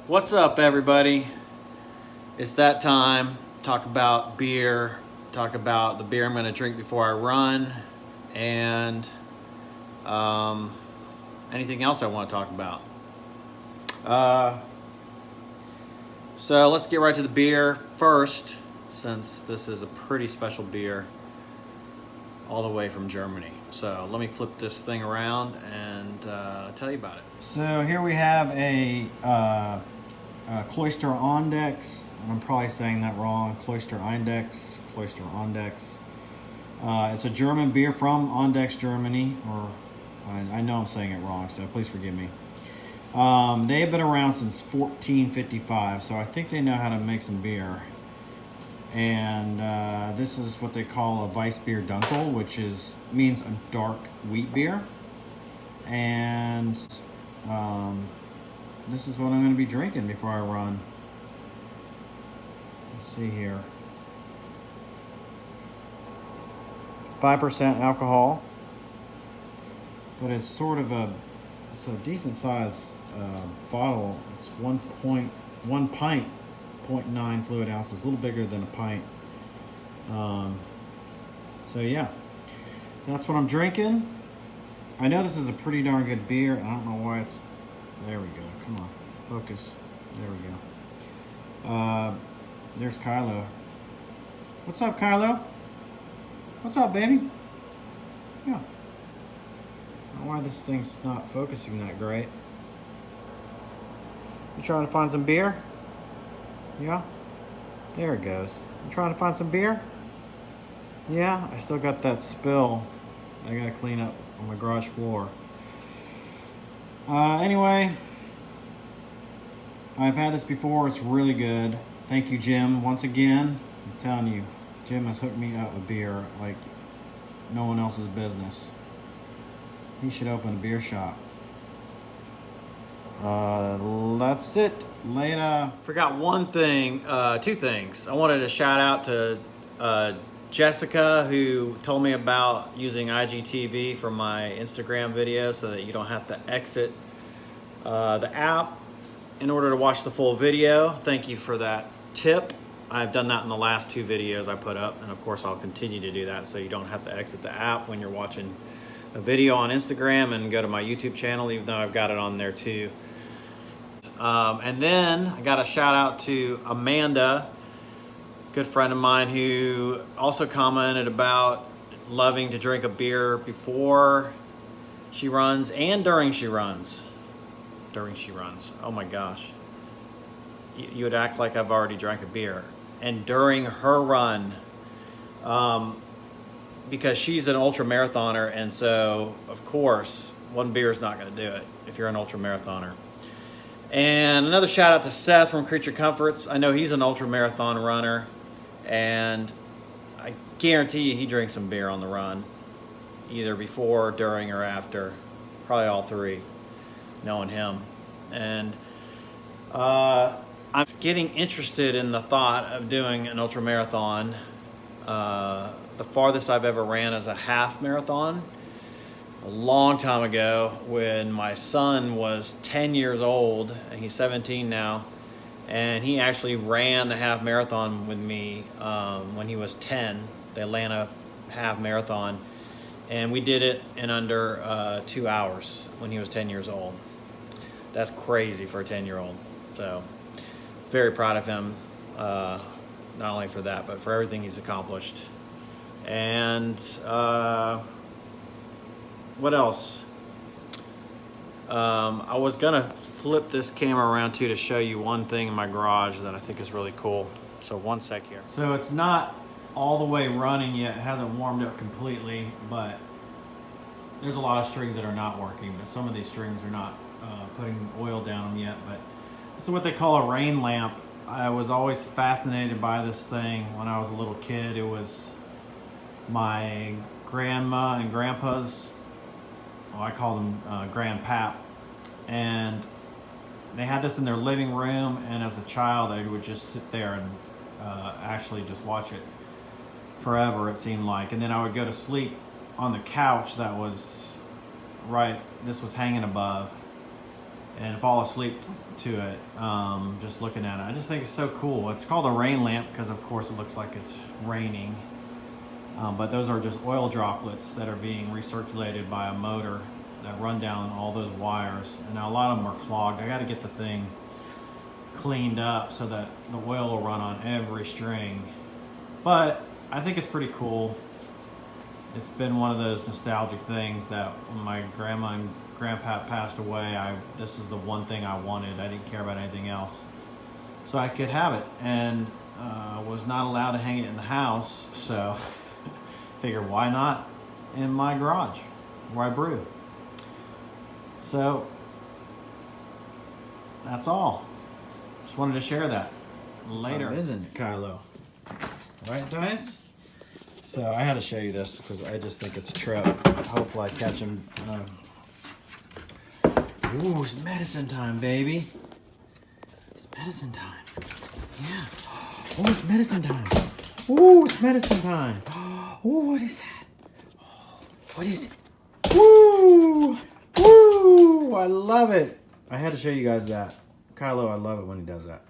What's up, everybody? It's that time. Talk about beer. Talk about the beer I'm going to drink before I run, and um, anything else I want to talk about. Uh, so let's get right to the beer first, since this is a pretty special beer, all the way from Germany. So let me flip this thing around and tell you about it. So here we have a Cloister Ondex. I'm probably saying that wrong. Cloister Index. Cloister Ondex. It's a German beer from Ondex, Germany. Or I know I'm saying it wrong, so please forgive me. They have been around since 1455, so I think they know how to make some beer. And this is what they call a Weissbier Dunkel, which means a dark wheat beer. And this is what I'm going to be drinking before I run. Let's see here. 5% alcohol, but it's sort of it's a decent size bottle. It's 1 pint, 0.9 fluid ounces, a little bigger than a pint. So yeah, that's what I'm drinking. I know this is a pretty darn good beer. I don't know why it's, there we go. Come on, focus. There we go. There's Kylo. What's up, Kylo? What's up, baby? Yeah. I don't know why this thing's not focusing that great. You trying to find some beer? Yeah? There it goes. You trying to find some beer? Yeah, I still got that spill I gotta clean up on my garage floor. Anyway, I've had this before. It's really good. Thank you, Jim, once again. I'm telling you, Jim has hooked me up with beer like no one else's business. He should open a beer shop. That's it. Later. Forgot one thing, two things. I wanted to shout out to Jessica, who told me about using IGTV for my Instagram videos so that you don't have to exit the app in order to watch the full video. Thank you for that tip. I've done that in the last two videos I put up, and of course I'll continue to do that so you don't have to exit the app when you're watching a video on Instagram and go to my YouTube channel, even though I've got it on there too. And then I got a shout out to Amanda, good friend of mine, who also commented about loving to drink a beer before she runs and during she runs. During she runs. Oh my gosh. You would act like I've already drank a beer. And during her run, because she's an ultra marathoner, and so of course one beer is not going to do it if you're an ultra marathoner. And another shout out to Seth from Creature Comforts. I know he's an ultra marathon runner, and I guarantee you he drinks some beer on the run, either before, during, or after. Probably all three, knowing him. And I'm getting interested in the thought of doing an ultra marathon. The farthest I've ever ran is a half marathon a long time ago when my son was 10 years old, and he's 17 now, and he actually ran the half marathon with me when he was 10, the Atlanta half marathon, and we did it in under 2 hours when he was 10 years old. That's crazy for a 10-year-old. So very proud of him, not only for that, but for everything he's accomplished. And what else? I was gonna flip this camera around too to show you one thing in my garage that I think is really cool. So one sec here. So it's not all the way running yet. It hasn't warmed up completely, but there's a lot of strings that are not working, but some of these strings are not putting oil down them yet. But this is what they call a rain lamp. I was always fascinated by this thing when I was a little kid. It was my grandma and grandpa's, well, I call them grandpap, and they had this in their living room, and as a child I would just sit there and actually just watch it forever, it seemed like. And then I would go to sleep on the couch that was right, this was hanging above, and fall asleep to it, just looking at it. I just think it's so cool. It's called a rain lamp because of course it looks like it's raining. But those are just oil droplets that are being recirculated by a motor that run down all those wires. And now a lot of them are clogged. I got to get the thing cleaned up so that the oil will run on every string. But I think it's pretty cool. It's been one of those nostalgic things that when my grandma and grandpa passed away, this is the one thing I wanted. I didn't care about anything else. So I could have it, and was not allowed to hang it in the house, so figured why not in my garage where I brew. So that's all. Just wanted to share that. Later. Isn't it, Kylo? Right, guys? So I had to show you this because I just think it's a trip. Hopefully I catch him. Ooh, it's medicine time, baby. It's medicine time. Yeah. Oh, it's medicine time. Ooh, it's medicine time. Oh, what is that? Oh, what is it? Woo! Woo! I love it. I had to show you guys that. Kylo, I love it when he does that.